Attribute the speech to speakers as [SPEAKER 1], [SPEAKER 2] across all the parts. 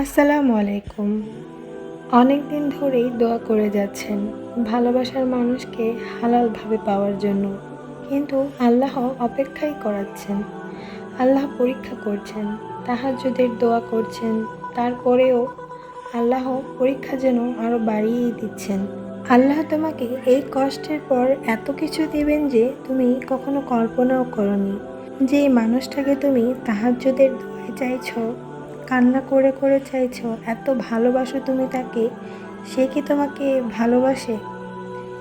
[SPEAKER 1] আসসালামু আলাইকুম। অনেক দিন ধরেই দোয়া করে যাচ্ছেন ভালোবাসার মানুষকে হালালভাবে পাওয়ার জন্য। কিন্তু আল্লাহ অপেক্ষাই করাচ্ছেন। আল্লাহ পরীক্ষা করছেন। তাহাজ্জুদের দোয়া করছেন। তারপরেও আল্লাহ পরীক্ষা যেন আরও বাড়িয়েই দিচ্ছেন। আল্লাহ তোমাকে এই কষ্টের পর এত কিছু দিবেন যে তুমি কখনো কল্পনাও করনি। যে মানুষটাকে তুমি তাহাজ্জুদের দোয়ায় চাইছো, কান্না করে করে চাইছো, এত ভালোবাসো তুমি তাকে, সে কি তোমাকে ভালোবাসে?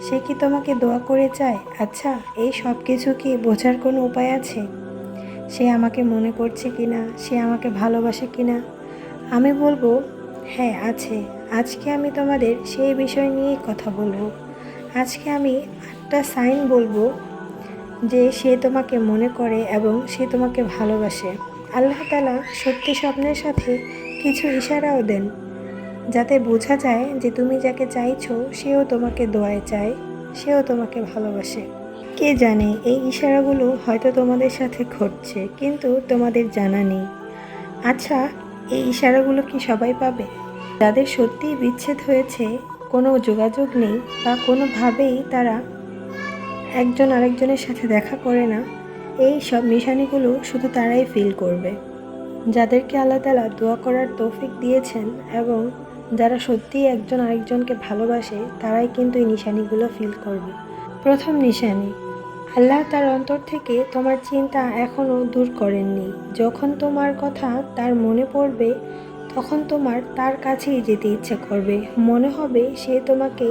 [SPEAKER 1] সে কি তোমাকে দোয়া করে চায়? আচ্ছা, এই সব কিছু কি বোঝার কোনো উপায় আছে? সে আমাকে মনে করছে কিনা, সে আমাকে ভালোবাসে কিনা? আমি বলবো হ্যাঁ আছে। আজকে আমি তোমাদের সেই বিষয় নিয়েই কথা বলবো। আজকে আমি 8টা সাইন বলবো যে সে তোমাকে মনে করে এবং সে তোমাকে ভালোবাসে। আল্লাহ তাআলা সত্যি স্বপ্নের সাথে কিছু ইশারাও দেন, যাতে বোঝা যায় যে তুমি যাকে চাইছো সেও তোমাকে দোয়ায় চায়, সেও তোমাকে ভালোবাসে। কে জানে এই ইশারাগুলো হয়তো তোমাদের সাথে ঘটছে, কিন্তু তোমাদের জানা নেই। আচ্ছা, এই ইশারাগুলো কি সবাই পাবে? যাদের সত্যিই বিচ্ছেদ হয়েছে, কোনো যোগাযোগ নেই বা কোনোভাবেই তারা একজন আরেকজনের সাথে দেখা করে না, এই সব নিশানিগুলো শুধু তারাই ফিল করবে। যাদেরকে আল্লাহ তাআলা দোয়া করার তৌফিক দিয়েছেন এবং যারা সত্যিই একজন আরেকজনকে ভালোবাসে, তারাই কিন্তু এই নিশানিগুলো ফিল করবে। প্রথম নিশানি, আল্লাহ তার অন্তর থেকে তোমার চিন্তা এখনও দূর করেননি। যখন তোমার কথা তার মনে পড়বে, তখন তোমার তার কাছেই যেতে ইচ্ছে করবে। মনে হবে সে তোমাকে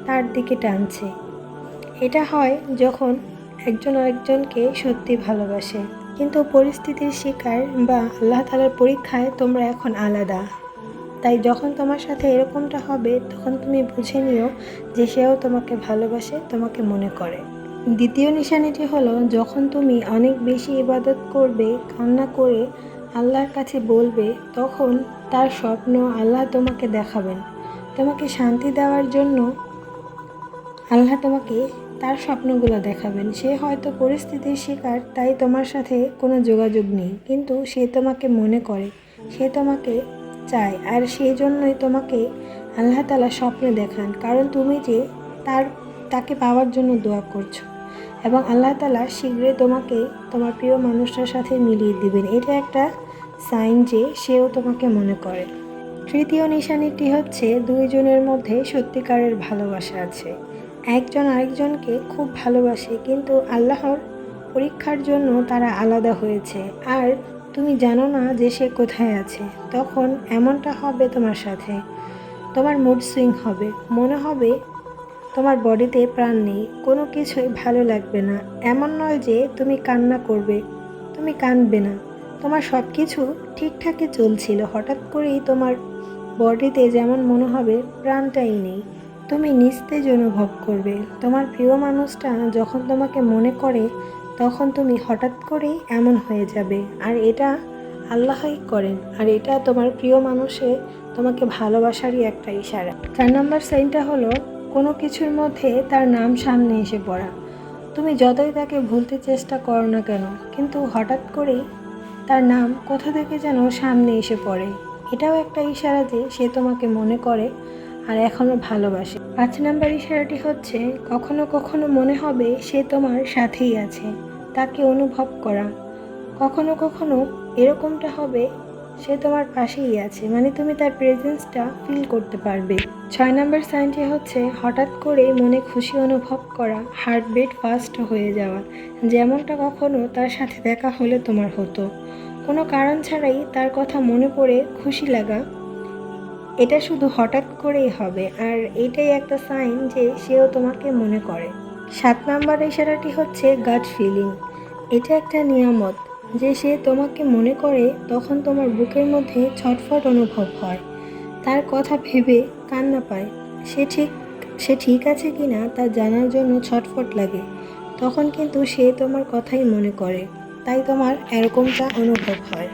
[SPEAKER 1] তার দিকে টানছে। এটা হয় যখন একজন আরেকজনকে সত্যি ভালোবাসে। কিন্তু পরিস্থিতির শিকার বা আল্লাহ তাআলার পরীক্ষায় তোমরা এখন আলাদা। তাই যখন তোমার সাথে এরকমটা হবে, তখন তুমি বুঝে নিও যে সেও তোমাকে ভালোবাসে, তোমাকে মনে করে। দ্বিতীয় নিশানিটি হলো, যখন তুমি অনেক বেশি ইবাদত করবে, কান্না করে আল্লাহর কাছে বলবে, তখন তার স্বপ্ন আল্লাহ তোমাকে দেখাবেন। তোমাকে শান্তি দেওয়ার জন্য আল্লাহ তোমাকে তার স্বপ্নগুলো দেখাবেন। সে হয়তো পরিস্থিতির শিকার, তাই তোমার সাথে কোনো যোগাযোগ নেই, কিন্তু সে তোমাকে মনে করে, সে তোমাকে চায়, আর সেই জন্যই তোমাকে আল্লাহ তাআলা স্বপ্নে দেখান। কারণ তুমি যে তাকে পাওয়ার জন্য দোয়া করছো, এবং আল্লাহ তাআলা শীঘ্রই তোমাকে তোমার প্রিয় মানুষটার সাথে মিলিয়ে দিবেন। এটা একটা সাইন যে সেও তোমাকে মনে করে। তৃতীয় নিশানিটি হচ্ছে, দুইজনের মধ্যে সত্যিকারের ভালোবাসা আছে। একজন আরেকজনকে খুব ভালোবাসে, কিন্তু আল্লাহর পরীক্ষার জন্য তারা আলাদা হয়েছে, আর তুমি জানো না যে সে কোথায় আছে। তখন এমনটা হবে তোমার সাথে, তোমার মুড সুইং হবে, মনে হবে তোমার বডিতে প্রাণ নেই, কোনো কিছুই ভালো লাগবে না। এমন নয় যে তুমি কান্না করবে, তুমি কাঁদবে না, তোমার সব কিছু ঠিকঠাকই চলছিল, হঠাৎ করেই তোমার বডিতে যেমন মনে হবে প্রাণটাই নেই। তুমি নিস্তেজ অনুভব করবে। তোমার প্রিয় মানুষটা যখন তোমাকে মনে করে, তখন তুমি হঠাৎ করেই এমন হয়ে যাবে। আর এটা আল্লাহই করেন, আর এটা তোমার প্রিয় মানুষে তোমাকে ভালোবাসারই একটা ইশারা। 4 নম্বর সাইনটা হলো, কোনো কিছুর মধ্যে তার নাম সামনে এসে পড়া। তুমি যতই তাকে ভুলতে চেষ্টা করো না কেন, কিন্তু হঠাৎ করেই তার নাম কোথা থেকে যেন সামনে এসে পড়ে। এটাও একটা ইশারা যে সে তোমাকে মনে করে আর এখনও ভালোবাসে। 5 নম্বর ইশারাটি হচ্ছে, কখনো কখনো মনে হবে সে তোমার সাথেই আছে, তাকে অনুভব করা। কখনো কখনো এরকমটা হবে সে তোমার পাশেই আছে, মানে তুমি তার প্রেজেন্সটা ফিল করতে পারবে। 6 নম্বর সাইনটি হচ্ছে, হঠাৎ করে মনে খুশি অনুভব করা, হার্টবিট ফাস্ট হয়ে যাওয়া, যেমনটা কখনো তার সাথে দেখা হলে তোমার হতো। কোনো কারণ ছাড়াই তার কথা মনে পড়ে খুশি লাগা, এটা শুধু হঠাৎ করেই হবে, আর এটাই একটা সাইন যে সেও তোমাকে মনে করে। 7 নম্বর ইশারাটি হচ্ছে গাট ফিলিং। এটা একটা নিয়ামত যে সে তোমাকে মনে করে, তখন তোমার বুকের মধ্যে ছটফট অনুভব হয়, তার কথা ভেবে কান্না পায়, সে ঠিক আছে কিনা তা জানার জন্য ছটফট লাগে। তখন কিন্তু সে তোমার কথাই মনে করে, তাই তোমার এরকমটা অনুভব হয়।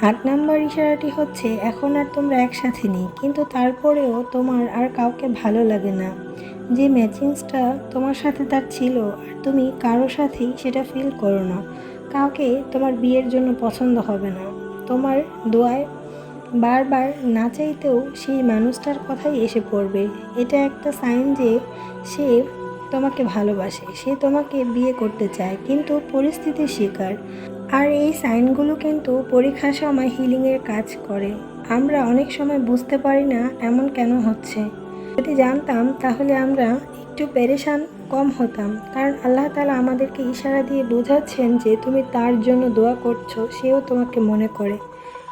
[SPEAKER 1] 8 নম্বর ইশারাটি হচ্ছে, এখন আর তোমরা একসাথে নেই, কিন্তু তারপরেও তোমার আর কাউকে ভালো লাগে না। যে ম্যাচিংসটা তোমার সাথে তার ছিল, আর তুমি কারো সাথেই সেটা ফিল করো না। কাউকে তোমার বিয়ের জন্য পছন্দ হবে না। তোমার দোয়ায় বারবার না চাইতেও সেই মানুষটার কথাই এসে পড়বে। এটা একটা সাইন যে সে তোমাকে ভালোবাসে, সে তোমাকে বিয়ে করতে চায়, কিন্তু পরিস্থিতির শিকার। আর এই সাইনগুলো কিন্তু পরীক্ষার সময় হিলিংয়ের কাজ করে। আমরা অনেক সময় বুঝতে পারি না এমন কেন হচ্ছে। যদি জানতাম তাহলে আমরা একটু পেরেশান কম হতাম, কারণ আল্লাহ তাআলা আমাদেরকে ইশারা দিয়ে বোঝাচ্ছেন যে তুমি তার জন্য দোয়া করছো, সেও তোমাকে মনে করে,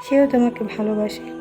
[SPEAKER 1] সেও তোমাকে ভালোবাসে।